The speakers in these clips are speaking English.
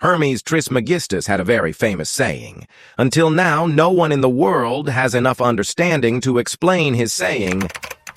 Hermes Trismegistus had a very famous saying. Until now, no one in the world has enough understanding to explain his saying,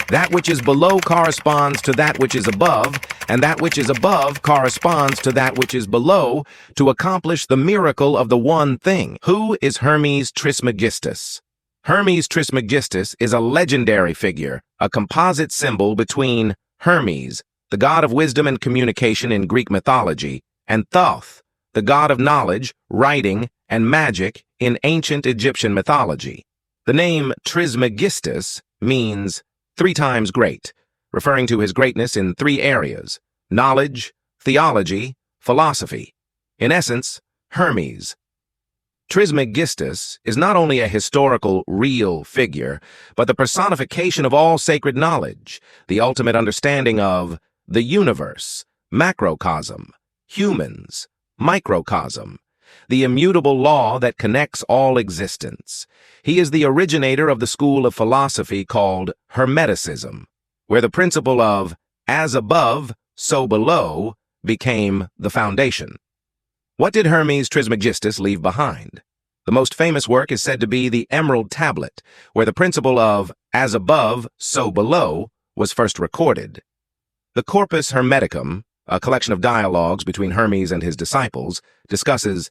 "That which is below corresponds to that which is above, and that which is above corresponds to that which is below, to accomplish the miracle of the one thing." Who is Hermes Trismegistus? Hermes Trismegistus is a legendary figure, a composite symbol between Hermes, the god of wisdom and communication in Greek mythology, and Thoth, the god of knowledge, writing, and magic in ancient Egyptian mythology. The name Trismegistus means 3 times great, referring to his greatness in 3 areas: knowledge, theology, philosophy. In essence, Hermes. Trismegistus is not only a historical, real figure, but the personification of all sacred knowledge, the ultimate understanding of the universe, macrocosm, humans, microcosm, the immutable law that connects all existence. He is the originator of the school of philosophy called Hermeticism, where the principle of as above, so below became the foundation. What did Hermes Trismegistus leave behind? The most famous work is said to be the Emerald Tablet, where the principle of as above, so below was first recorded. The Corpus Hermeticum, a collection of dialogues between Hermes and his disciples, discusses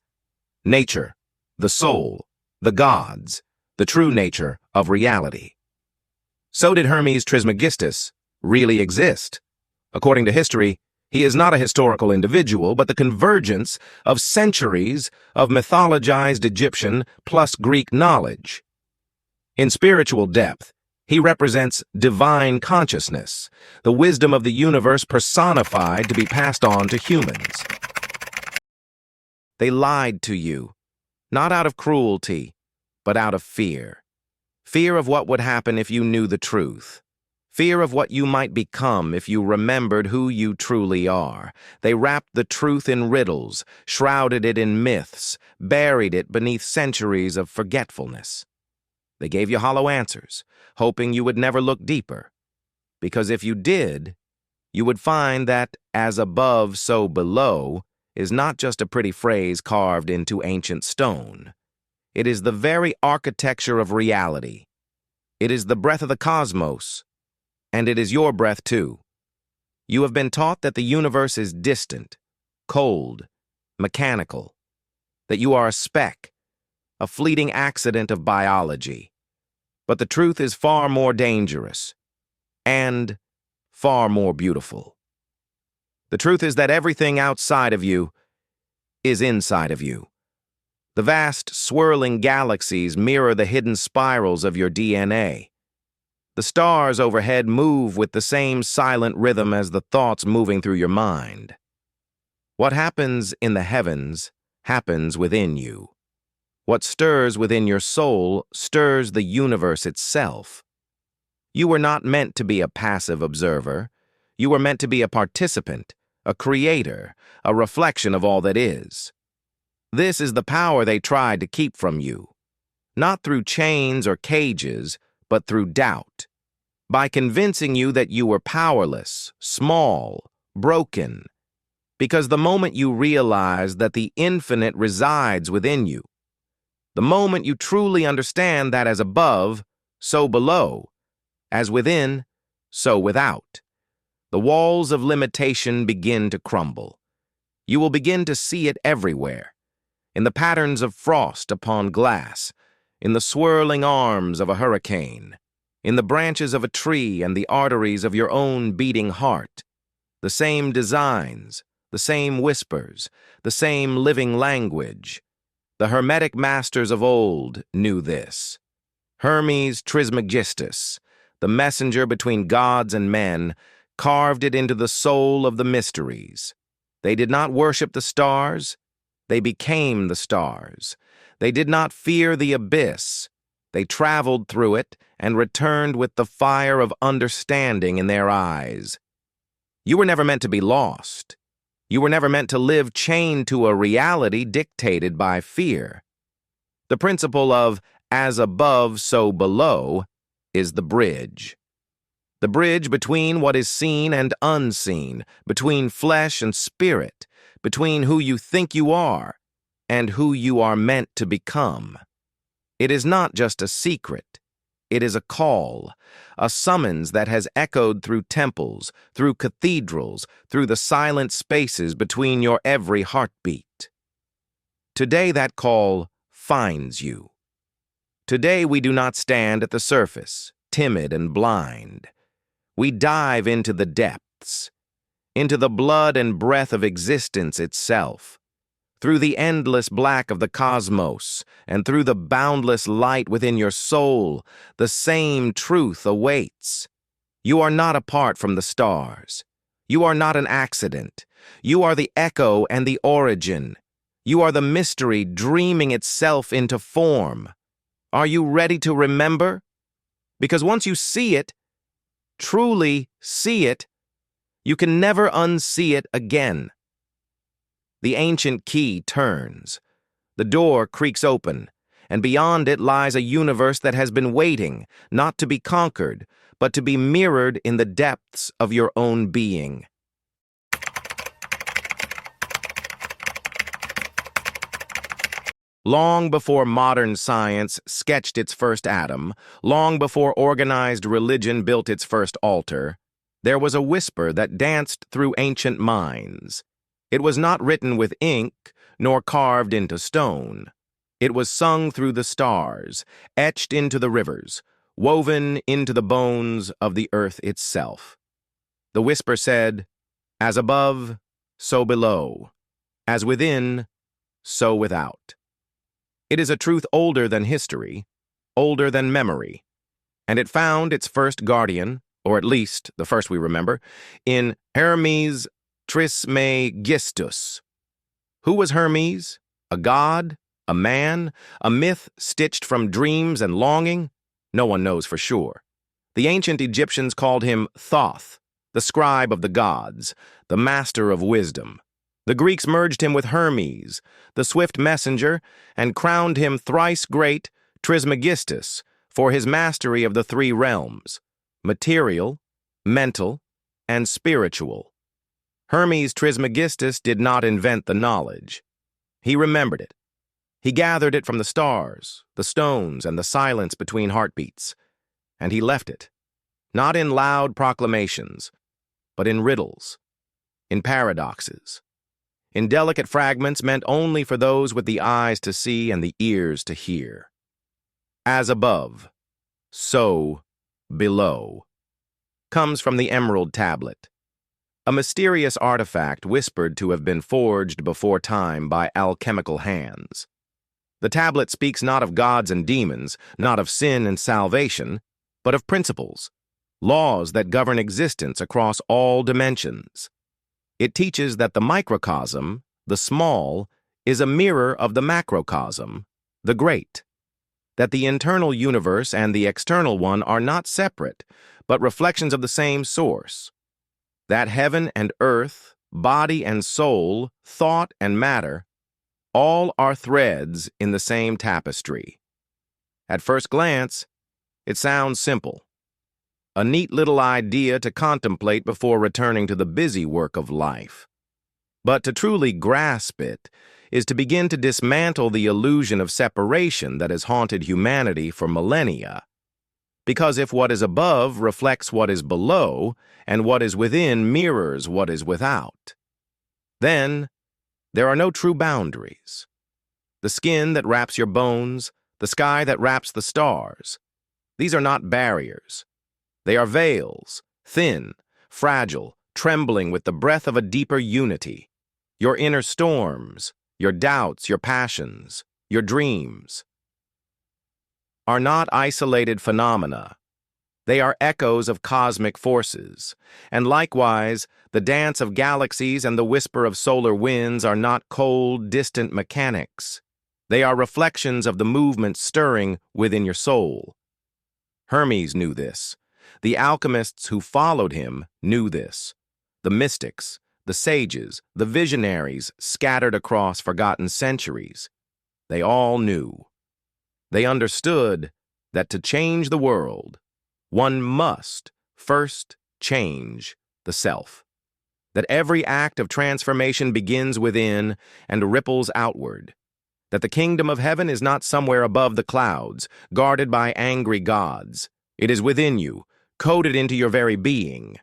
nature, the soul, the gods, the true nature of reality. So did Hermes Trismegistus really exist? According to history, he is not a historical individual, but the convergence of centuries of mythologized Egyptian plus Greek knowledge. In spiritual depth, he represents divine consciousness, the wisdom of the universe personified to be passed on to humans. They lied to you, not out of cruelty, but out of fear. Fear of what would happen if you knew the truth. Fear of what you might become if you remembered who you truly are. They wrapped the truth in riddles, shrouded it in myths, buried it beneath centuries of forgetfulness. They gave you hollow answers, hoping you would never look deeper. Because if you did, you would find that as above, so below is not just a pretty phrase carved into ancient stone. It is the very architecture of reality. It is the breath of the cosmos, and it is your breath too. You have been taught that the universe is distant, cold, mechanical, that you are a speck, a fleeting accident of biology. But the truth is far more dangerous and far more beautiful. The truth is that everything outside of you is inside of you. The vast, swirling galaxies mirror the hidden spirals of your DNA. The stars overhead move with the same silent rhythm as the thoughts moving through your mind. What happens in the heavens happens within you. What stirs within your soul stirs the universe itself. You were not meant to be a passive observer. You were meant to be a participant, a creator, a reflection of all that is. This is the power they tried to keep from you, not through chains or cages, but through doubt, by convincing you that you were powerless, small, broken, because the moment you realize that the infinite resides within you, the moment you truly understand that as above, so below, as within, so without, the walls of limitation begin to crumble. You will begin to see it everywhere, in the patterns of frost upon glass, in the swirling arms of a hurricane, in the branches of a tree and the arteries of your own beating heart. The same designs, the same whispers, the same living language. The Hermetic masters of old knew this. Hermes Trismegistus, the messenger between gods and men, carved it into the soul of the mysteries. They did not worship the stars. They became the stars. They did not fear the abyss. They traveled through it and returned with the fire of understanding in their eyes. You were never meant to be lost. You were never meant to live chained to a reality dictated by fear. The principle of as above, so below is the bridge. The bridge between what is seen and unseen, between flesh and spirit, between who you think you are and who you are meant to become. It is not just a secret. It is a call, a summons that has echoed through temples, through cathedrals, through the silent spaces between your every heartbeat. Today that call finds you. Today we do not stand at the surface, timid and blind. We dive into the depths, into the blood and breath of existence itself, through the endless black of the cosmos, and through the boundless light within your soul, the same truth awaits. You are not apart from the stars. You are not an accident. You are the echo and the origin. You are the mystery dreaming itself into form. Are you ready to remember? Because once you see it, truly see it, you can never unsee it again. The ancient key turns. The door creaks open, and beyond it lies a universe that has been waiting, not to be conquered, but to be mirrored in the depths of your own being. Long before modern science sketched its first atom, long before organized religion built its first altar, there was a whisper that danced through ancient minds. It was not written with ink, nor carved into stone. It was sung through the stars, etched into the rivers, woven into the bones of the earth itself. The whisper said, "As above, so below. As within, so without." It is a truth older than history, older than memory, and it found its first guardian, or at least the first we remember, in Hermes Trismegistus. Who was Hermes? A god? A man? A myth stitched from dreams and longing? No one knows for sure. The ancient Egyptians called him Thoth, the scribe of the gods, the master of wisdom. The Greeks merged him with Hermes, the swift messenger, and crowned him thrice great Trismegistus for his mastery of the three realms: material, mental, and spiritual. Hermes Trismegistus did not invent the knowledge. He remembered it. He gathered it from the stars, the stones, and the silence between heartbeats, and he left it, not in loud proclamations, but in riddles, in paradoxes, in delicate fragments meant only for those with the eyes to see and the ears to hear. As above, so below, comes from the Emerald Tablet, a mysterious artifact whispered to have been forged before time by alchemical hands. The tablet speaks not of gods and demons, not of sin and salvation, but of principles, laws that govern existence across all dimensions. It teaches that the microcosm, the small, is a mirror of the macrocosm, the great, that the internal universe and the external one are not separate, but reflections of the same source, that heaven and earth, body and soul, thought and matter, all are threads in the same tapestry. At first glance, it sounds simple. A neat little idea to contemplate before returning to the busy work of life. But to truly grasp it is to begin to dismantle the illusion of separation that has haunted humanity for millennia. Because if what is above reflects what is below, and what is within mirrors what is without, then there are no true boundaries. The skin that wraps your bones, the sky that wraps the stars, these are not barriers. They are veils, thin, fragile, trembling with the breath of a deeper unity. Your inner storms, your doubts, your passions, your dreams are not isolated phenomena. They are echoes of cosmic forces, and likewise, the dance of galaxies and the whisper of solar winds are not cold, distant mechanics. They are reflections of the movement stirring within your soul. Hermes knew this. The alchemists who followed him knew this. The mystics, the sages, the visionaries scattered across forgotten centuries, they all knew. They understood that to change the world, one must first change the self. that every act of transformation begins within and ripples outward, that the kingdom of heaven is not somewhere above the clouds, guarded by angry gods. It is within you, coded into your very being.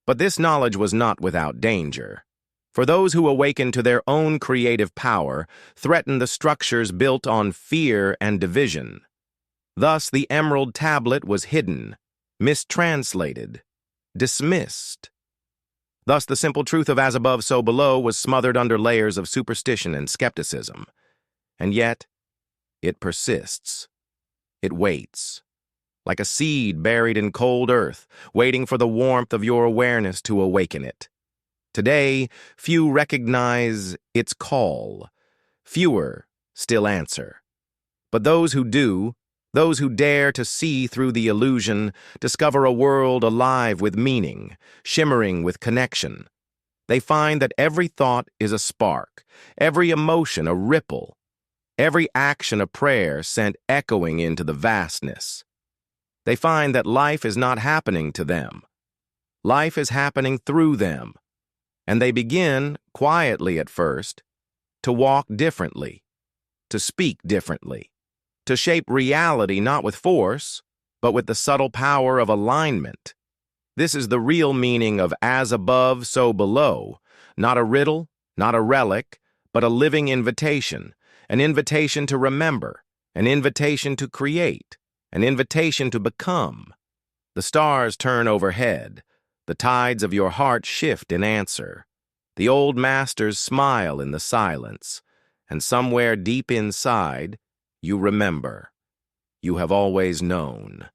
But this knowledge was not without danger. For those who awaken to their own creative power threaten the structures built on fear and division. Thus, the emerald tablet was hidden, mistranslated, dismissed. Thus, the simple truth of as above, so below was smothered under layers of superstition and skepticism. And yet, it persists. It waits, like a seed buried in cold earth, waiting for the warmth of your awareness to awaken it. Today, few recognize its call. Fewer still answer. But those who do, those who dare to see through the illusion, discover a world alive with meaning, shimmering with connection. They find that every thought is a spark, every emotion a ripple, every action a prayer sent echoing into the vastness. They find that life is not happening to them. Life is happening through them. And they begin, quietly at first, to walk differently, to speak differently, to shape reality not with force, but with the subtle power of alignment. This is the real meaning of as above, so below, not a riddle, not a relic, but a living invitation, an invitation to remember, an invitation to create, an invitation to become. The stars turn overhead. The tides of your heart shift in answer. The old masters smile in the silence, and somewhere deep inside, you remember. You have always known.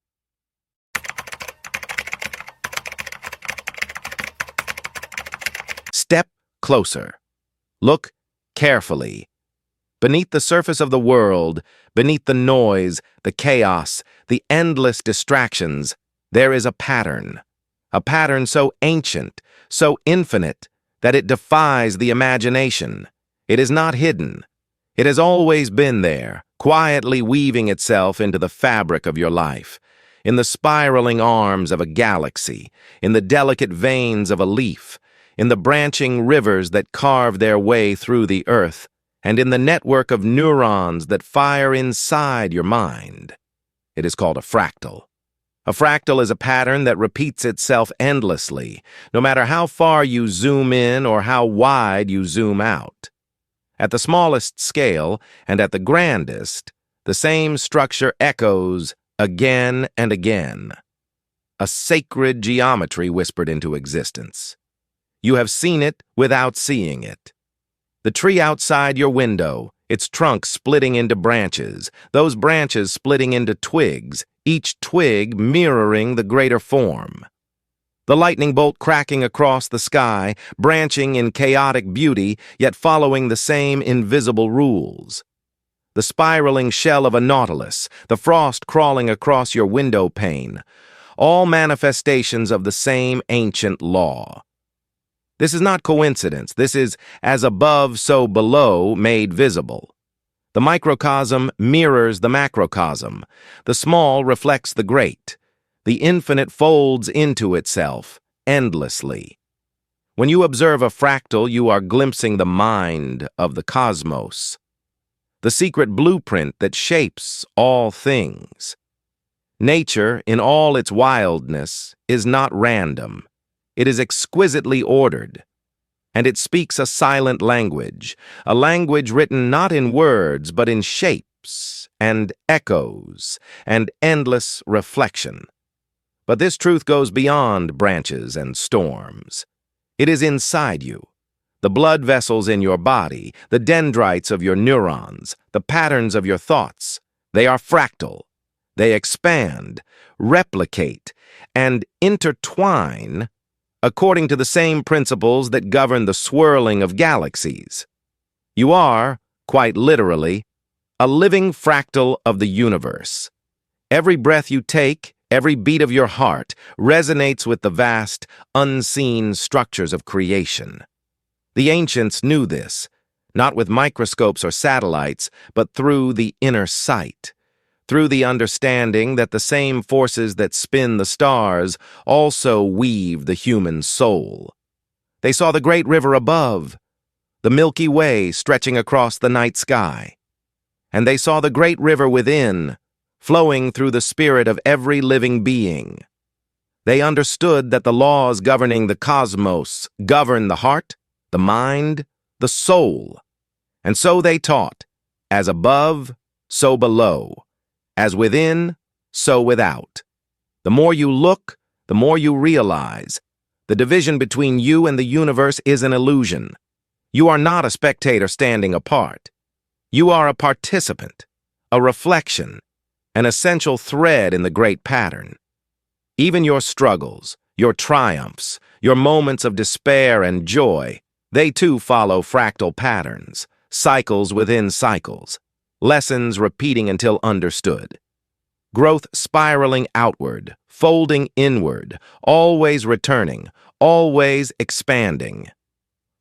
Step closer. Look carefully. Beneath the surface of the world, beneath the noise, the chaos, the endless distractions, there is a pattern so ancient, so infinite, that it defies the imagination. It is not hidden. It has always been there, quietly weaving itself into the fabric of your life, in the spiraling arms of a galaxy, in the delicate veins of a leaf, in the branching rivers that carve their way through the earth, and in the network of neurons that fire inside your mind. It is called a fractal. A fractal is a pattern that repeats itself endlessly, no matter how far you zoom in or how wide you zoom out. At the smallest scale and at the grandest, the same structure echoes again and again. A sacred geometry whispered into existence. You have seen it without seeing it. The tree outside your window, its trunk splitting into branches, those branches splitting into twigs, each twig mirroring the greater form. The lightning bolt cracking across the sky, branching in chaotic beauty, yet following the same invisible rules. The spiraling shell of a nautilus, the frost crawling across your window pane, all manifestations of the same ancient law. This is not coincidence. This is as above, so below, made visible. The microcosm mirrors the macrocosm. The small reflects the great. The infinite folds into itself, endlessly. When you observe a fractal, you are glimpsing the mind of the cosmos, the secret blueprint that shapes all things. Nature, in all its wildness, is not random. It is exquisitely ordered, and it speaks a silent language, a language written not in words but in shapes and echoes and endless reflection. But this truth goes beyond branches and storms. It is inside you, the blood vessels in your body, the dendrites of your neurons, the patterns of your thoughts. They are fractal. They expand, replicate, and intertwine according to the same principles that govern the swirling of galaxies. You are, quite literally, a living fractal of the universe. Every breath you take, every beat of your heart resonates with the vast, unseen structures of creation. The ancients knew this, not with microscopes or satellites, but through the inner sight. Through the understanding that the same forces that spin the stars also weave the human soul. They saw the great river above, the Milky Way stretching across the night sky. And they saw the great river within, flowing through the spirit of every living being. They understood that the laws governing the cosmos govern the heart, the mind, the soul. And so they taught, as above, so below, as within, so without. The more you look, the more you realize. The division between you and the universe is an illusion. You are not a spectator standing apart. You are a participant, a reflection, an essential thread in the great pattern. Even your struggles, your triumphs, your moments of despair and joy, they too follow fractal patterns, cycles within cycles, lessons repeating until understood. Growth spiraling outward, folding inward, always returning, always expanding.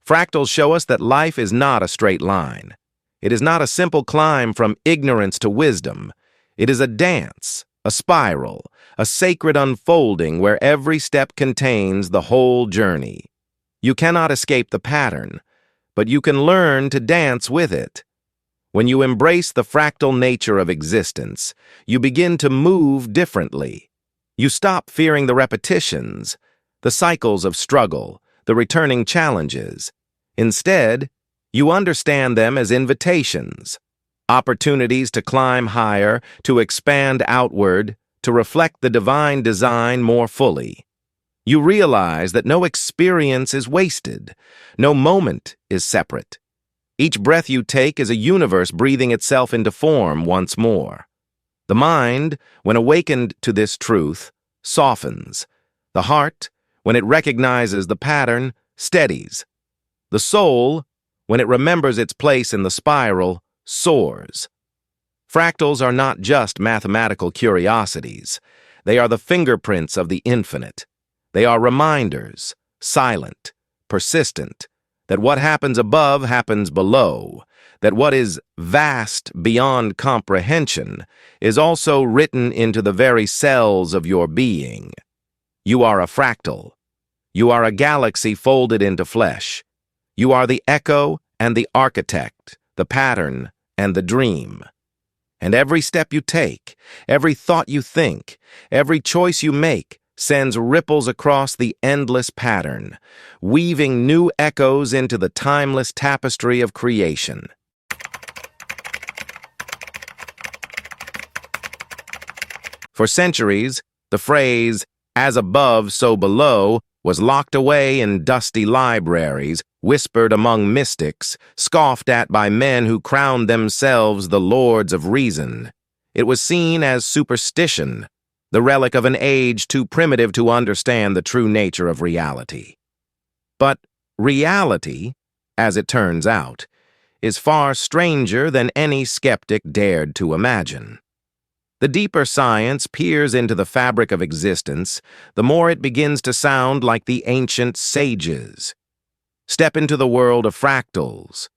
Fractals show us that life is not a straight line. It is not a simple climb from ignorance to wisdom. It is a dance, a spiral, a sacred unfolding where every step contains the whole journey. You cannot escape the pattern, but you can learn to dance with it. When you embrace the fractal nature of existence, you begin to move differently. You stop fearing the repetitions, the cycles of struggle, the returning challenges. Instead, you understand them as invitations, opportunities to climb higher, to expand outward, to reflect the divine design more fully. You realize that no experience is wasted, no moment is separate. Each breath you take is a universe breathing itself into form once more. The mind, when awakened to this truth, softens. The heart, when it recognizes the pattern, steadies. The soul, when it remembers its place in the spiral, soars. Fractals are not just mathematical curiosities. They are the fingerprints of the infinite. They are reminders, silent, persistent, that what happens above happens below, that what is vast beyond comprehension is also written into the very cells of your being. You are a fractal. You are a galaxy folded into flesh. You are the echo and the architect, the pattern and the dream. And every step you take, every thought you think, every choice you make sends ripples across the endless pattern, weaving new echoes into the timeless tapestry of creation. For centuries, the phrase, "as above, so below," was locked away in dusty libraries, whispered among mystics, scoffed at by men who crowned themselves the lords of reason. It was seen as superstition, the relic of an age too primitive to understand the true nature of reality. But reality, as it turns out, is far stranger than any skeptic dared to imagine. The deeper science peers into the fabric of existence, the more it begins to sound like the ancient sages. Step into the world of fractals,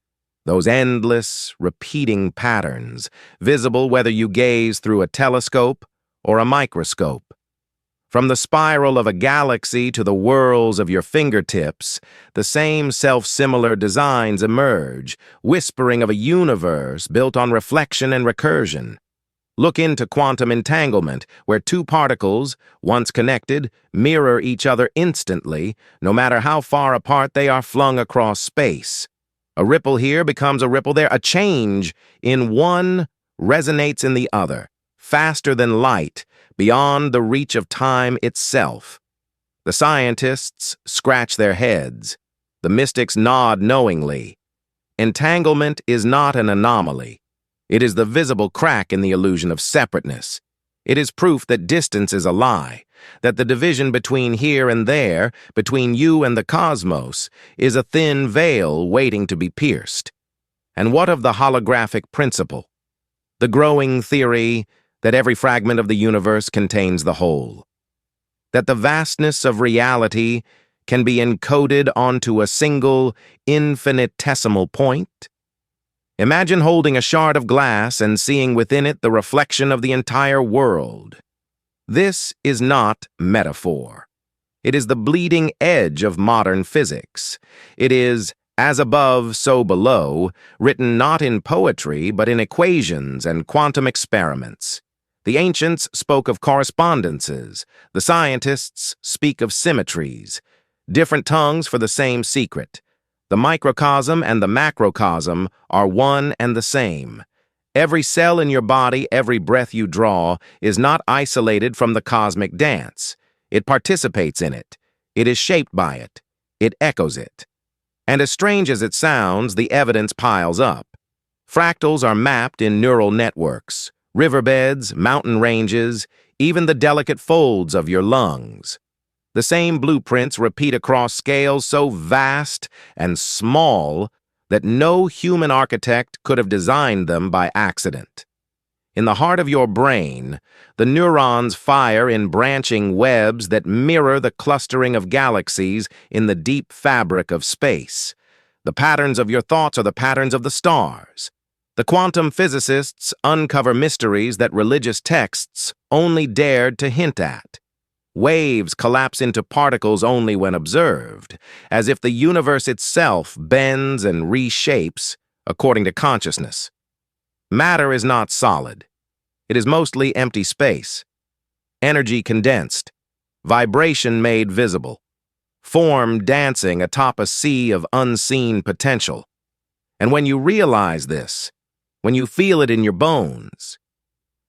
those endless, repeating patterns, visible whether you gaze through a telescope or a microscope. From the spiral of a galaxy to the whorls of your fingertips, the same self-similar designs emerge, whispering of a universe built on reflection and recursion. Look into quantum entanglement, where two particles, once connected, mirror each other instantly, no matter how far apart they are flung across space. A ripple here becomes a ripple there. A change in one resonates in the other, faster than light, beyond the reach of time itself. The scientists scratch their heads. The mystics nod knowingly. Entanglement is not an anomaly. It is the visible crack in the illusion of separateness. It is proof that distance is a lie, that the division between here and there, between you and the cosmos, is a thin veil waiting to be pierced. And what of the holographic principle? The growing theory that every fragment of the universe contains the whole. That the vastness of reality can be encoded onto a single, infinitesimal point? Imagine holding a shard of glass and seeing within it the reflection of the entire world. This is not metaphor. It is the bleeding edge of modern physics. It is as above, so below, written not in poetry but in equations and quantum experiments. The ancients spoke of correspondences. The scientists speak of symmetries. Different tongues for the same secret. The microcosm and the macrocosm are one and the same. Every cell in your body, every breath you draw, is not isolated from the cosmic dance. It participates in it. It is shaped by it. It echoes it. And as strange as it sounds, the evidence piles up. Fractals are mapped in neural networks, riverbeds, mountain ranges, even the delicate folds of your lungs. The same blueprints repeat across scales so vast and small that no human architect could have designed them by accident. In the heart of your brain, the neurons fire in branching webs that mirror the clustering of galaxies in the deep fabric of space. The patterns of your thoughts are the patterns of the stars. The quantum physicists uncover mysteries that religious texts only dared to hint at. Waves collapse into particles only when observed, as if the universe itself bends and reshapes according to consciousness. Matter is not solid. It is mostly empty space. Energy condensed. Vibration made visible. Form dancing atop a sea of unseen potential. And when you realize this, when you feel it in your bones,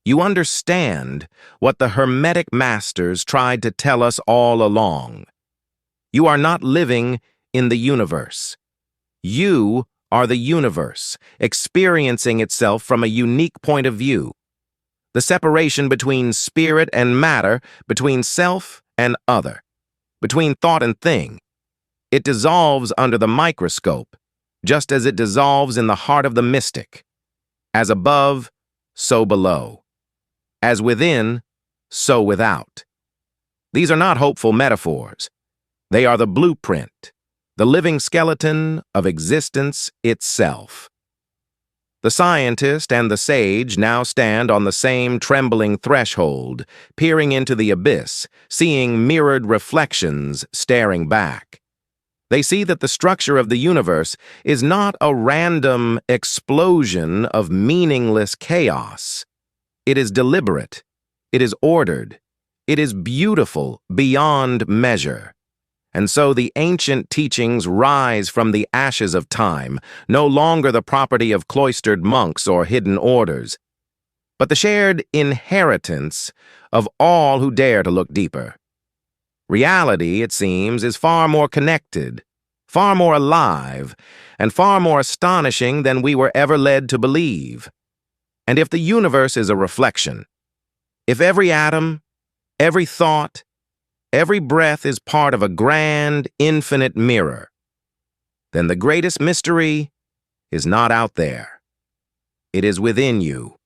you understand what the Hermetic masters tried to tell us all along. You are not living in the universe. You are the universe, experiencing itself from a unique point of view. The separation between spirit and matter, between self and other, between thought and thing. It dissolves under the microscope, just as it dissolves in the heart of the mystic. As above, so below. As within, so without. These are not hopeful metaphors. They are the blueprint, the living skeleton of existence itself. The scientist and the sage now stand on the same trembling threshold, peering into the abyss, seeing mirrored reflections staring back. They see that the structure of the universe is not a random explosion of meaningless chaos. It is deliberate. It is ordered. It is beautiful beyond measure. And so the ancient teachings rise from the ashes of time, no longer the property of cloistered monks or hidden orders, but the shared inheritance of all who dare to look deeper. Reality, it seems, is far more connected, far more alive, and far more astonishing than we were ever led to believe. And if the universe is a reflection, if every atom, every thought, every breath is part of a grand, infinite mirror, then the greatest mystery is not out there. It is within you,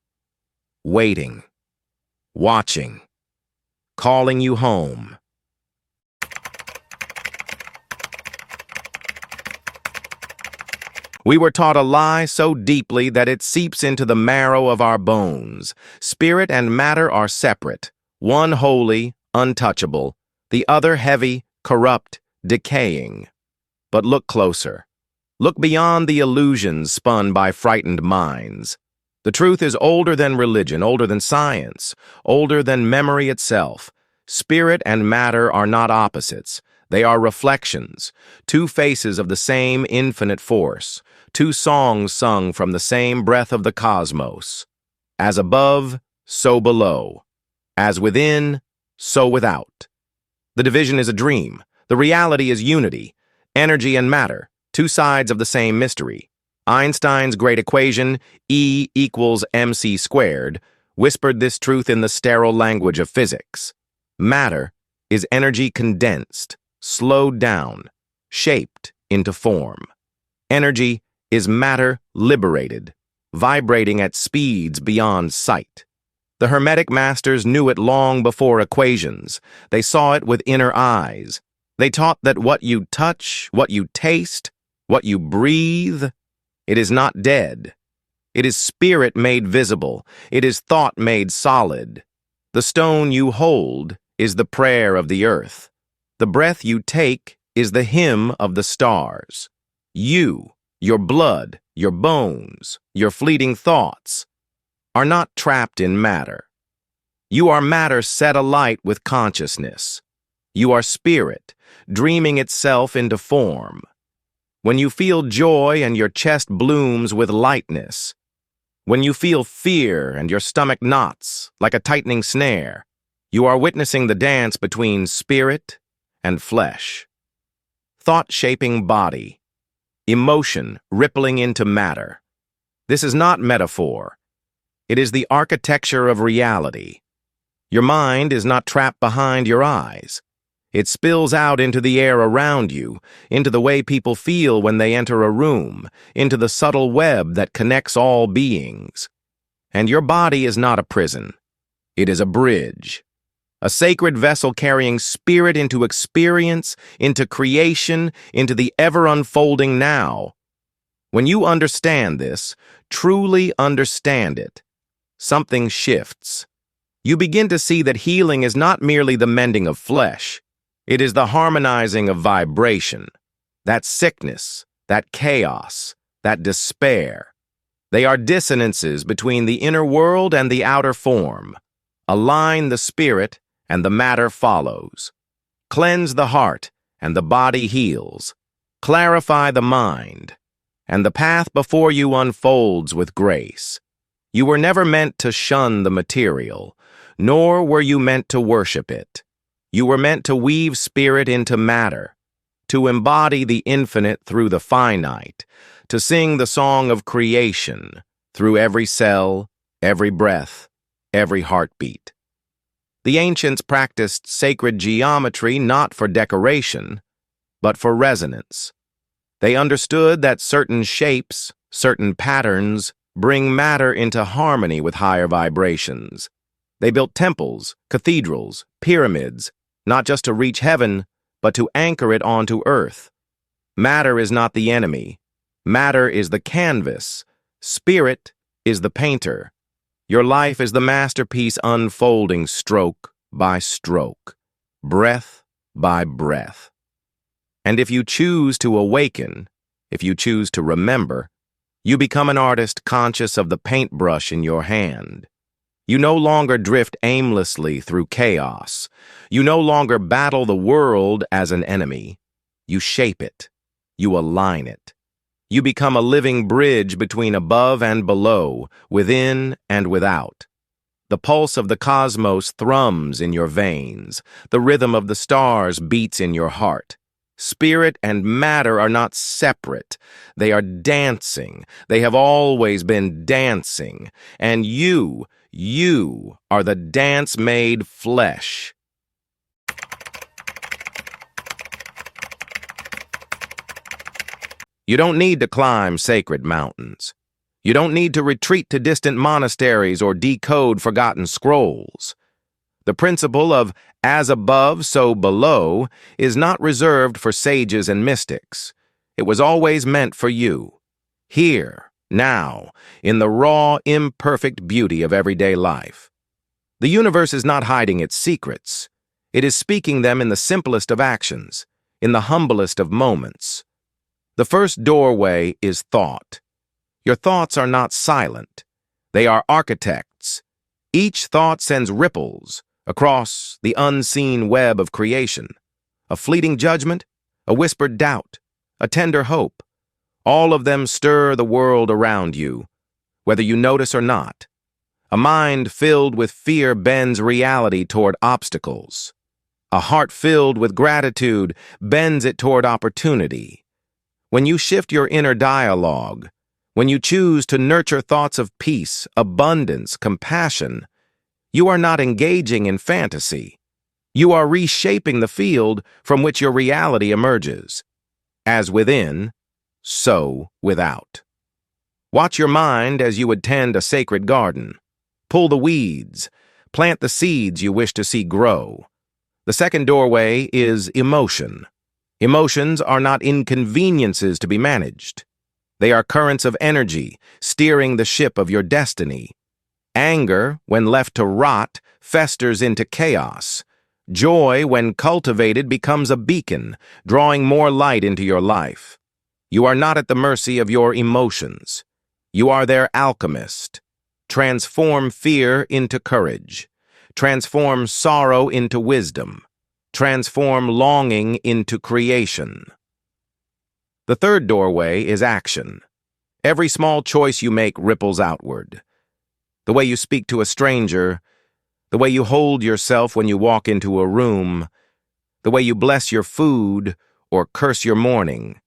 waiting, watching, calling you home. We were taught a lie so deeply that it seeps into the marrow of our bones. Spirit and matter are separate, one holy, untouchable, the other heavy, corrupt, decaying. But look closer. Look beyond the illusions spun by frightened minds. The truth is older than religion, older than science, older than memory itself. Spirit and matter are not opposites. They are reflections, two faces of the same infinite force, two songs sung from the same breath of the cosmos. As above, so below. As within, so without. The division is a dream. The reality is unity. Energy and matter, two sides of the same mystery. Einstein's great equation, E equals mc squared, whispered this truth in the sterile language of physics. Matter is energy condensed, slowed down, shaped into form. Energy is matter liberated, vibrating at speeds beyond sight. The Hermetic masters knew it long before equations. They saw it with inner eyes. They taught that what you touch, what you taste, what you breathe, it is not dead. It is spirit made visible. It is thought made solid. The stone you hold is the prayer of the earth. The breath you take is the hymn of the stars. You, your blood, your bones, your fleeting thoughts, are not trapped in matter. You are matter set alight with consciousness. You are spirit, dreaming itself into form. When you feel joy and your chest blooms with lightness, when you feel fear and your stomach knots like a tightening snare, you are witnessing the dance between spirit and flesh. Thought-shaping body, emotion rippling into matter. This is not metaphor. It is the architecture of reality. Your mind is not trapped behind your eyes. It spills out into the air around you, into the way people feel when they enter a room, into the subtle web that connects all beings. And your body is not a prison. It is a bridge. A sacred vessel carrying spirit into experience, into creation, into the ever-unfolding now. When you understand this, truly understand it, something shifts. You begin to see that healing is not merely the mending of flesh. It is the harmonizing of vibration. That sickness, that chaos, that despair. They are dissonances between the inner world and the outer form. Align the spirit, and the matter follows. Cleanse the heart, and the body heals. Clarify the mind, and the path before you unfolds with grace. You were never meant to shun the material, nor were you meant to worship it. You were meant to weave spirit into matter, to embody the infinite through the finite, to sing the song of creation through every cell, every breath, every heartbeat. The ancients practiced sacred geometry not for decoration, but for resonance. They understood that certain shapes, certain patterns, bring matter into harmony with higher vibrations. They built temples, cathedrals, pyramids, not just to reach heaven, but to anchor it onto earth. Matter is not the enemy. Matter is the canvas. Spirit is the painter. Your life is the masterpiece unfolding stroke by stroke, breath by breath. And if you choose to awaken, if you choose to remember, you become an artist conscious of the paintbrush in your hand. You no longer drift aimlessly through chaos. You no longer battle the world as an enemy. You shape it. You align it. You become a living bridge between above and below, within and without. The pulse of the cosmos thrums in your veins. The rhythm of the stars beats in your heart. Spirit and matter are not separate. They are dancing. They have always been dancing. And you are the dance made flesh. You don't need to climb sacred mountains. You don't need to retreat to distant monasteries or decode forgotten scrolls. The principle of as above, so below is not reserved for sages and mystics. It was always meant for you. Here, now, in the raw, imperfect beauty of everyday life. The universe is not hiding its secrets. It is speaking them in the simplest of actions, in the humblest of moments. The first doorway is thought. Your thoughts are not silent. They are architects. Each thought sends ripples across the unseen web of creation. A fleeting judgment, a whispered doubt, a tender hope. All of them stir the world around you, whether you notice or not. A mind filled with fear bends reality toward obstacles. A heart filled with gratitude bends it toward opportunity. When you shift your inner dialogue, when you choose to nurture thoughts of peace, abundance, compassion, you are not engaging in fantasy. You are reshaping the field from which your reality emerges. As within, so without. Watch your mind as you would tend a sacred garden. Pull the weeds, plant the seeds you wish to see grow. The second doorway is emotion. Emotions are not inconveniences to be managed. They are currents of energy, steering the ship of your destiny. Anger, when left to rot, festers into chaos. Joy, when cultivated, becomes a beacon, drawing more light into your life. You are not at the mercy of your emotions. You are their alchemist. Transform fear into courage. Transform sorrow into wisdom. Transform longing into creation. The third doorway is action. Every small choice you make ripples outward. The way you speak to a stranger, the way you hold yourself when you walk into a room, the way you bless your food or curse your morning.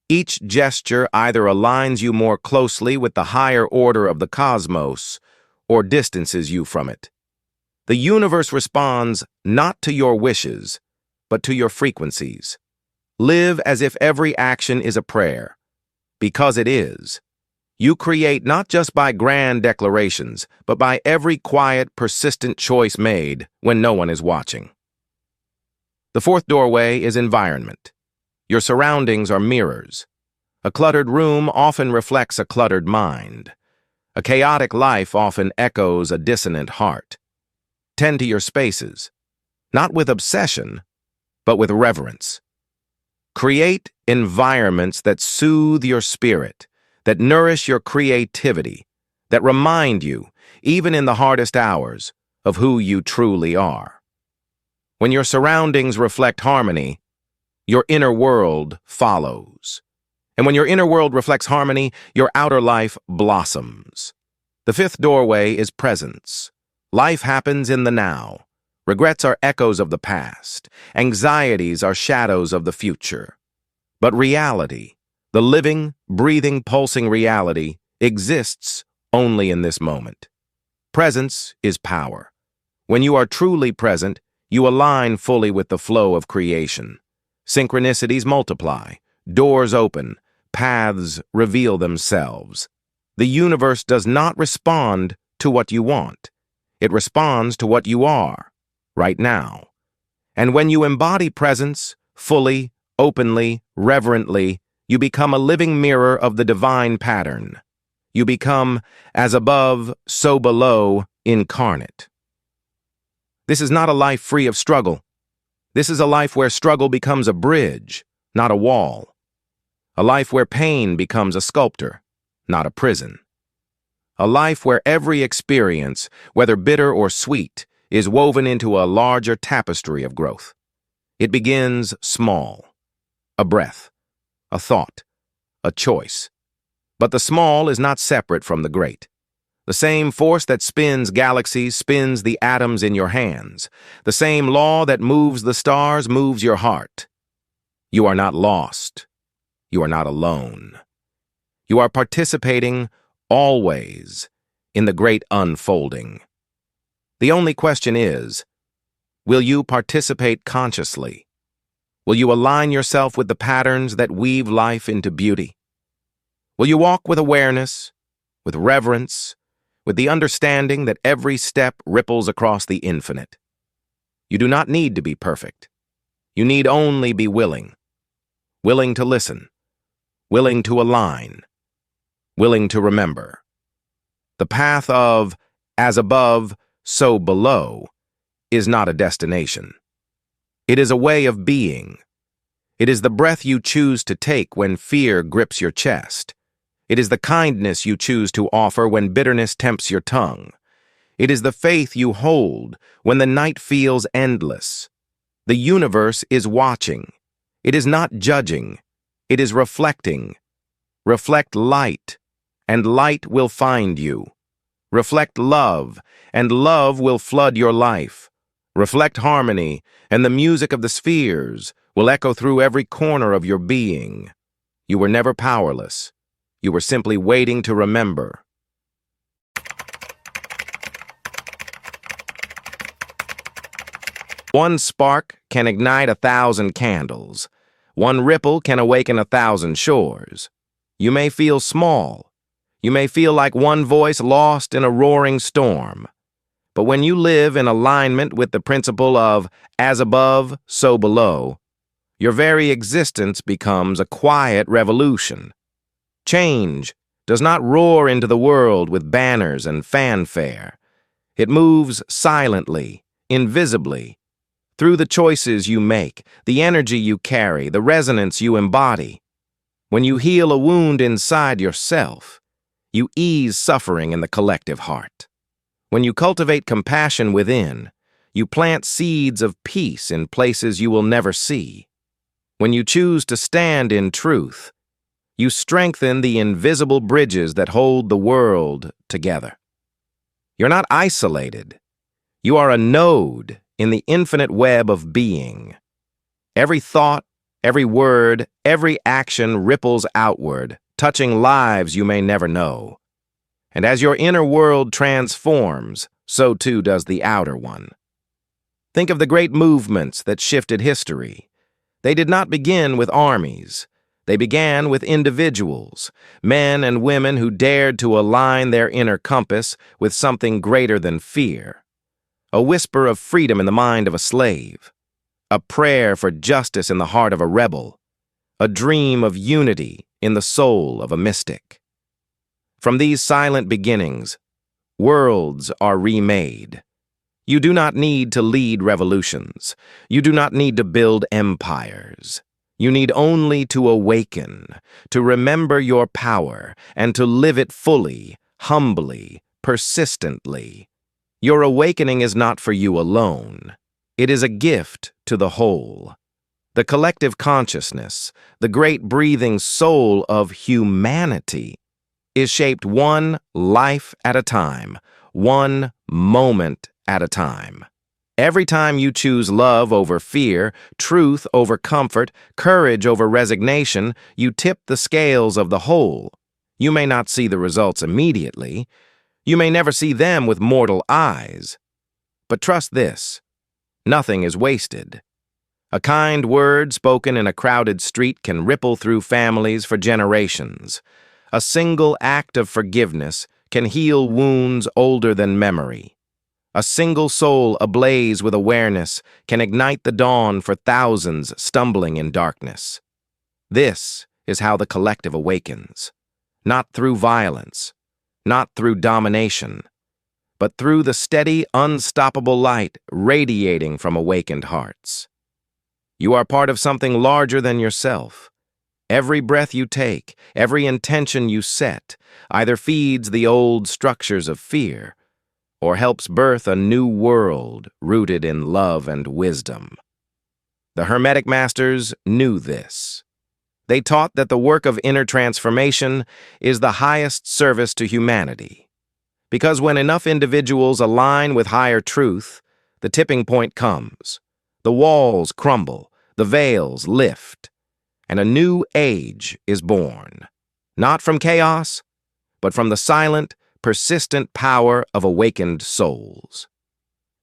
Each gesture either aligns you more closely with the higher order of the cosmos or distances you from it. The universe responds not to your wishes, but to your frequencies. Live as if every action is a prayer, because it is. You create not just by grand declarations, but by every quiet, persistent choice made when no one is watching. The fourth doorway is environment. Your surroundings are mirrors. A cluttered room often reflects a cluttered mind. A chaotic life often echoes a dissonant heart. Tend to your spaces, not with obsession, but with reverence. Create environments that soothe your spirit, that nourish your creativity, that remind you, even in the hardest hours, of who you truly are. When your surroundings reflect harmony, your inner world follows. And when your inner world reflects harmony, your outer life blossoms. The fifth doorway is presence. Life happens in the now. Regrets are echoes of the past. Anxieties are shadows of the future. But reality, the living, breathing, pulsing reality, exists only in this moment. Presence is power. When you are truly present, you align fully with the flow of creation. Synchronicities multiply, doors open, paths reveal themselves. The universe does not respond to what you want. It responds to what you are, right now. And when you embody presence, fully, openly, reverently, you become a living mirror of the divine pattern. You become, as above, so below, incarnate. This is not a life free of struggle. This is a life where struggle becomes a bridge, not a wall. A life where pain becomes a sculptor, not a prison. A life where every experience, whether bitter or sweet, is woven into a larger tapestry of growth. It begins small. A breath, a thought, a choice. But the small is not separate from the great. The same force that spins galaxies spins the atoms in your hands. The same law that moves the stars moves your heart. You are not lost. You are not alone. You are participating always in the great unfolding. The only question is, will you participate consciously? Will you align yourself with the patterns that weave life into beauty? Will you walk with awareness, with reverence, with the understanding that every step ripples across the infinite? You do not need to be perfect. You need only be willing. Willing to listen. Willing to align. Willing to remember. The path of, as above, so below, is not a destination. It is a way of being. It is the breath you choose to take when fear grips your chest. It is the kindness you choose to offer when bitterness tempts your tongue. It is the faith you hold when the night feels endless. The universe is watching. It is not judging. It is reflecting. Reflect light, and light will find you. Reflect love, and love will flood your life. Reflect harmony, and the music of the spheres will echo through every corner of your being. You were never powerless. You were simply waiting to remember. One spark can ignite 1,000 candles. One ripple can awaken 1,000 shores. You may feel small. You may feel like one voice lost in a roaring storm. But when you live in alignment with the principle of as above, so below, your very existence becomes a quiet revolution. Change does not roar into the world with banners and fanfare. It moves silently, invisibly, through the choices you make, the energy you carry, the resonance you embody. When you heal a wound inside yourself, you ease suffering in the collective heart. When you cultivate compassion within, you plant seeds of peace in places you will never see. When you choose to stand in truth, you strengthen the invisible bridges that hold the world together. You're not isolated. You are a node in the infinite web of being. Every thought, every word, every action ripples outward, touching lives you may never know. And as your inner world transforms, so too does the outer one. Think of the great movements that shifted history. They did not begin with armies. They began with individuals, men and women who dared to align their inner compass with something greater than fear. A whisper of freedom in the mind of a slave, a prayer for justice in the heart of a rebel, a dream of unity in the soul of a mystic. From these silent beginnings, worlds are remade. You do not need to lead revolutions. You do not need to build empires. You need only to awaken, to remember your power, and to live it fully, humbly, persistently. Your awakening is not for you alone. It is a gift to the whole. The collective consciousness, the great breathing soul of humanity, is shaped one life at a time, one moment at a time. Every time you choose love over fear, truth over comfort, courage over resignation, you tip the scales of the whole. You may not see the results immediately. You may never see them with mortal eyes. But trust this, nothing is wasted. A kind word spoken in a crowded street can ripple through families for generations. A single act of forgiveness can heal wounds older than memory. A single soul ablaze with awareness can ignite the dawn for thousands stumbling in darkness. This is how the collective awakens. Not through violence, not through domination, but through the steady, unstoppable light radiating from awakened hearts. You are part of something larger than yourself. Every breath you take, every intention you set, either feeds the old structures of fear or helps birth a new world rooted in love and wisdom. The Hermetic masters knew this. They taught that the work of inner transformation is the highest service to humanity. Because when enough individuals align with higher truth, the tipping point comes. The walls crumble, the veils lift, and a new age is born. Not from chaos, but from the silent, persistent power of awakened souls.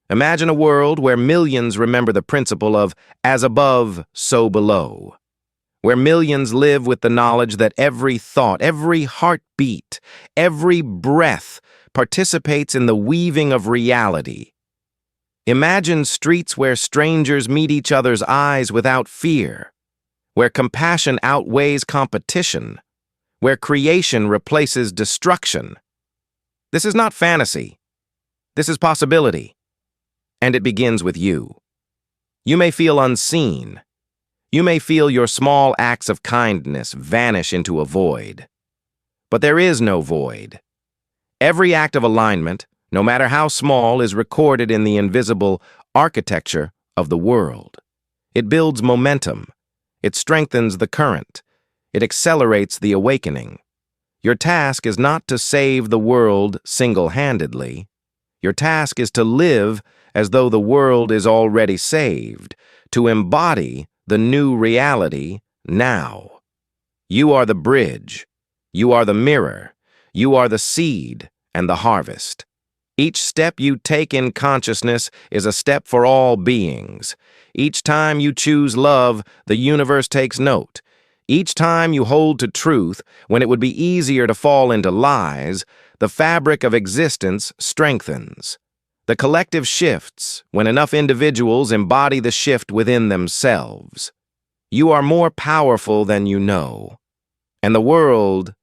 Imagine a world where millions remember the principle of as above, so below. Where millions live with the knowledge that every thought, every heartbeat, every breath participates in the weaving of reality. Imagine streets where strangers meet each other's eyes without fear, where compassion outweighs competition, where creation replaces destruction. This is not fantasy. This is possibility. And it begins with you. You may feel unseen. You may feel your small acts of kindness vanish into a void. But there is no void. Every act of alignment, no matter how small, is recorded in the invisible architecture of the world. It builds momentum. It strengthens the current. It accelerates the awakening. Your task is not to save the world single-handedly. Your task is to live as though the world is already saved, to embody the new reality now. You are the bridge. You are the mirror. You are the seed and the harvest. Each step you take in consciousness is a step for all beings. Each time you choose love, the universe takes note. Each time you hold to truth, when it would be easier to fall into lies, the fabric of existence strengthens. The collective shifts when enough individuals embody the shift within themselves. You are more powerful than you know, and the world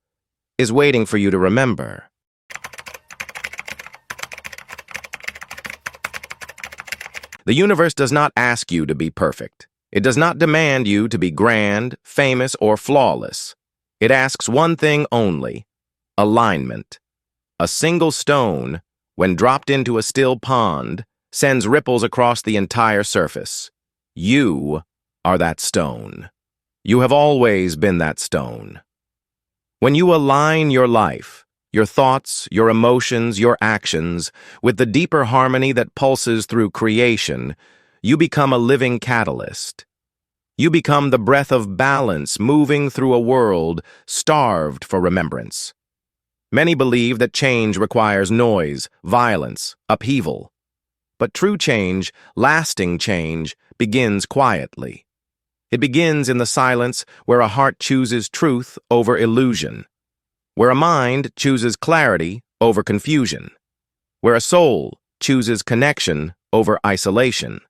is waiting for you to remember. The universe does not ask you to be perfect. It does not demand you to be grand, famous, or flawless. It asks one thing only: alignment. A single stone, when dropped into a still pond, sends ripples across the entire surface. You are that stone. You have always been that stone. When you align your life, your thoughts, your emotions, your actions, with the deeper harmony that pulses through creation, you become a living catalyst. You become the breath of balance moving through a world starved for remembrance. Many believe that change requires noise, violence, upheaval. But true change, lasting change, begins quietly. It begins in the silence where a heart chooses truth over illusion, where a mind chooses clarity over confusion, where a soul chooses connection over isolation.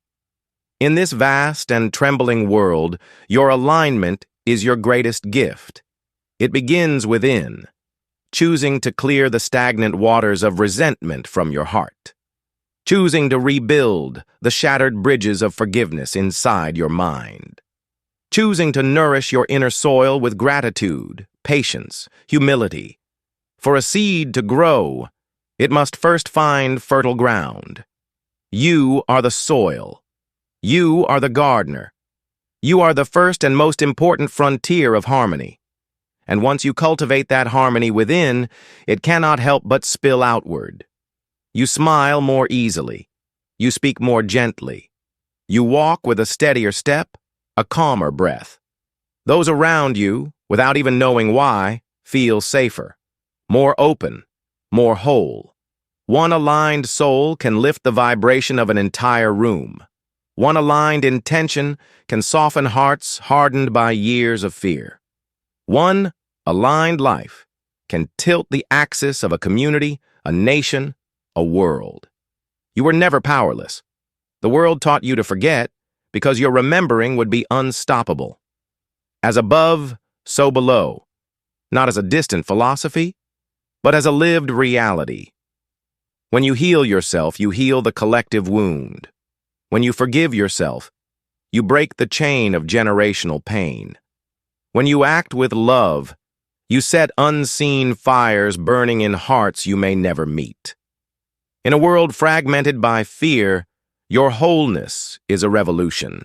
In this vast and trembling world, your alignment is your greatest gift. It begins within, choosing to clear the stagnant waters of resentment from your heart, choosing to rebuild the shattered bridges of forgiveness inside your mind, choosing to nourish your inner soil with gratitude, patience, humility. For a seed to grow, it must first find fertile ground. You are the soil. You are the gardener. You are the first and most important frontier of harmony. And once you cultivate that harmony within, it cannot help but spill outward. You smile more easily. You speak more gently. You walk with a steadier step, a calmer breath. Those around you, without even knowing why, feel safer, more open, more whole. One aligned soul can lift the vibration of an entire room. One aligned intention can soften hearts hardened by years of fear. One aligned life can tilt the axis of a community, a nation, a world. You were never powerless. The world taught you to forget because your remembering would be unstoppable. As above, so below. Not as a distant philosophy, but as a lived reality. When you heal yourself, you heal the collective wound. When you forgive yourself, you break the chain of generational pain. When you act with love, you set unseen fires burning in hearts you may never meet. In a world fragmented by fear, your wholeness is a revolution.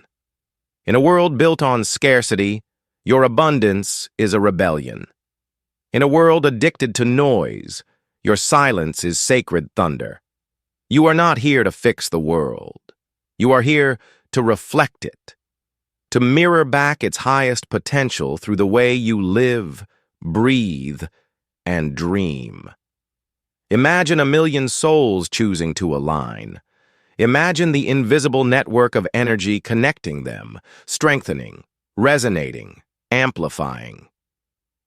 In a world built on scarcity, your abundance is a rebellion. In a world addicted to noise, your silence is sacred thunder. You are not here to fix the world. You are here to reflect it, to mirror back its highest potential through the way you live, breathe, and dream. Imagine a million souls choosing to align. Imagine the invisible network of energy connecting them, strengthening, resonating, amplifying.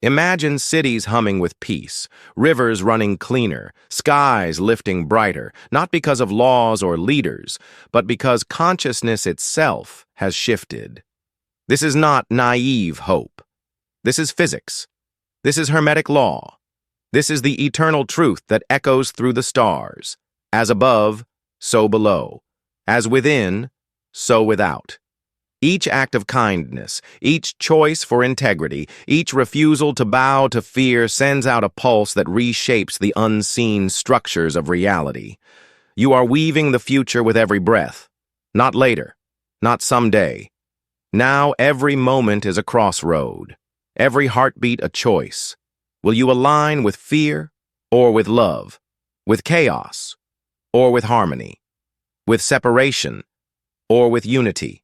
Imagine cities humming with peace, rivers running cleaner, skies lifting brighter, not because of laws or leaders, but because consciousness itself has shifted. This is not naive hope. This is physics. This is Hermetic law. This is the eternal truth that echoes through the stars. As above, so below. As within, so without. Each act of kindness, each choice for integrity, each refusal to bow to fear sends out a pulse that reshapes the unseen structures of reality. You are weaving the future with every breath. Not later, not someday. Now every moment is a crossroad. Every heartbeat a choice. Will you align with fear or with love? With chaos or with harmony? With separation or with unity?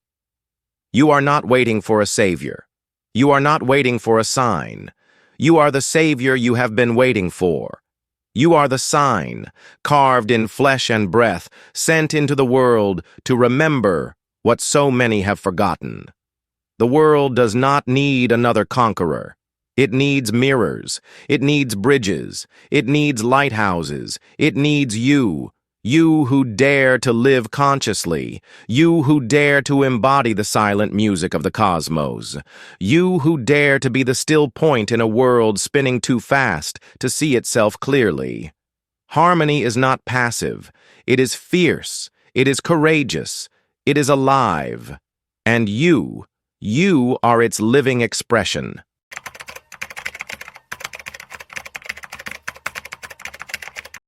You are not waiting for a savior. You are not waiting for a sign. You are the savior you have been waiting for. You are the sign, carved in flesh and breath, sent into the world to remember what so many have forgotten. The world does not need another conqueror. It needs mirrors. It needs bridges. It needs lighthouses. It needs you. You who dare to live consciously. You who dare to embody the silent music of the cosmos. You who dare to be the still point in a world spinning too fast to see itself clearly. Harmony is not passive. It is fierce. It is courageous. It is alive, and you are its living expression.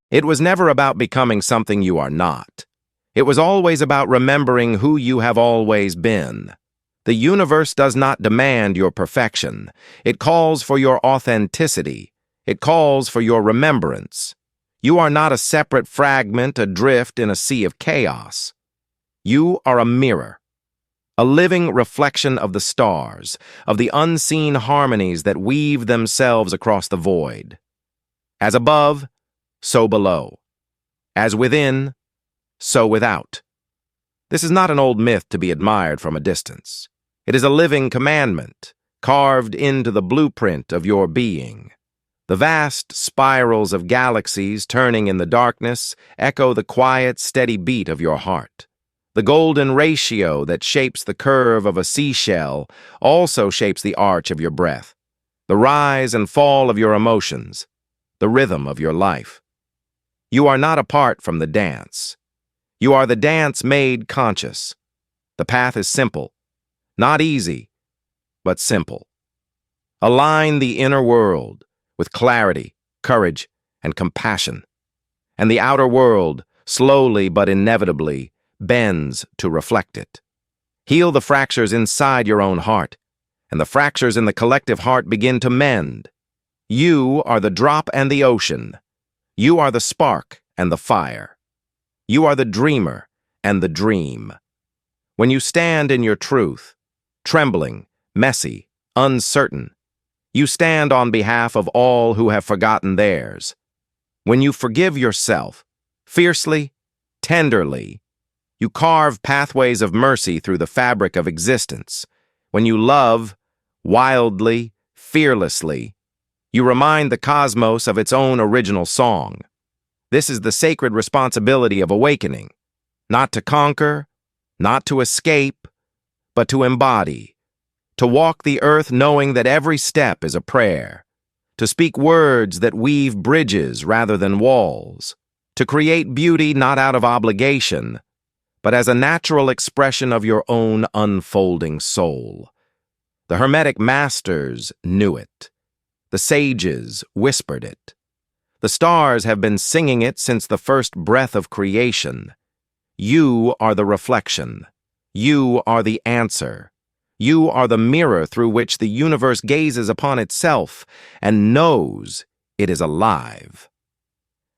It was never about becoming something you are not. It was always about remembering who you have always been. The universe does not demand your perfection. It calls for your authenticity. It calls for your remembrance. You are not a separate fragment adrift in a sea of chaos. You are a mirror, a living reflection of the stars, of the unseen harmonies that weave themselves across the void. As above, so below. As within, so without. This is not an old myth to be admired from a distance. It is a living commandment, carved into the blueprint of your being. The vast spirals of galaxies turning in the darkness echo the quiet, steady beat of your heart. The golden ratio that shapes the curve of a seashell also shapes the arch of your breath, the rise and fall of your emotions, the rhythm of your life. You are not apart from the dance. You are the dance made conscious. The path is simple, not easy, but simple. Align the inner world with clarity, courage, and compassion, and the outer world, slowly but inevitably, bends to reflect it. Heal the fractures inside your own heart, and the fractures in the collective heart begin to mend. You are the drop and the ocean. You are the spark and the fire. You are the dreamer and the dream. When you stand in your truth, trembling, messy, uncertain, you stand on behalf of all who have forgotten theirs. When you forgive yourself, fiercely, tenderly, you carve pathways of mercy through the fabric of existence. When you love, wildly, fearlessly, you remind the cosmos of its own original song. This is the sacred responsibility of awakening, not to conquer, not to escape, but to embody, to walk the earth knowing that every step is a prayer, to speak words that weave bridges rather than walls, to create beauty not out of obligation, but as a natural expression of your own unfolding soul. The Hermetic masters knew it. The sages whispered it. The stars have been singing it since the first breath of creation. You are the reflection. You are the answer. You are the mirror through which the universe gazes upon itself and knows it is alive.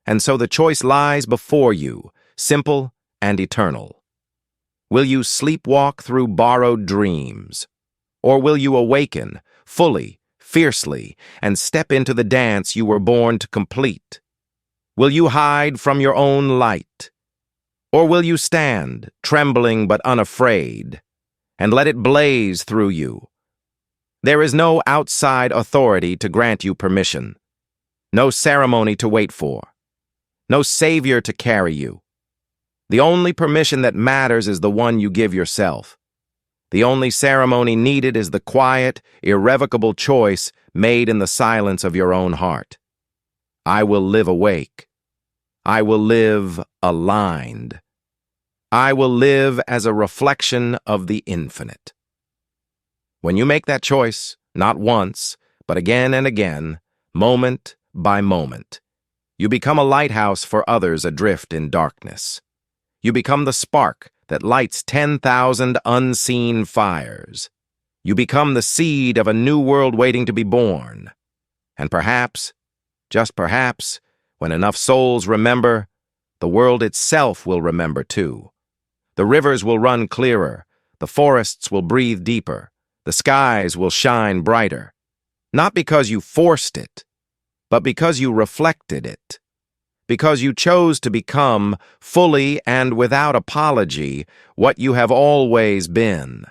And so the choice lies before you, simple and eternal. Will you sleepwalk through borrowed dreams? Or will you awaken, fully, fiercely, and step into the dance you were born to complete? Will you hide from your own light? Or will you stand, trembling but unafraid, and let it blaze through you? There is no outside authority to grant you permission, no ceremony to wait for, no savior to carry you. The only permission that matters is the one you give yourself. The only ceremony needed is the quiet, irrevocable choice made in the silence of your own heart. I will live awake. I will live aligned. I will live as a reflection of the infinite. When you make that choice, not once, but again and again, moment by moment, you become a lighthouse for others adrift in darkness. You become the spark that lights 10,000 unseen fires. You become the seed of a new world waiting to be born. And perhaps, just perhaps, when enough souls remember, the world itself will remember too. The rivers will run clearer, the forests will breathe deeper, the skies will shine brighter. Not because you forced it, but because you reflected it. Because you chose to become, fully and without apology, what you have always been.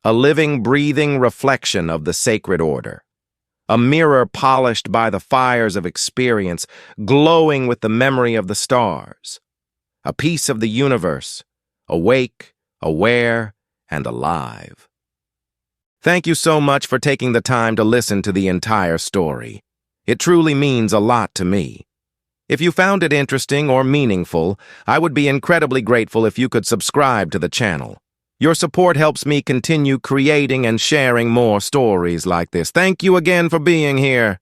A living, breathing reflection of the sacred order. A mirror polished by the fires of experience, glowing with the memory of the stars. A piece of the universe, awake, aware, and alive. Thank you so much for taking the time to listen to the entire story. It truly means a lot to me. If you found it interesting or meaningful, I would be incredibly grateful if you could subscribe to the channel. Your support helps me continue creating and sharing more stories like this. Thank you again for being here.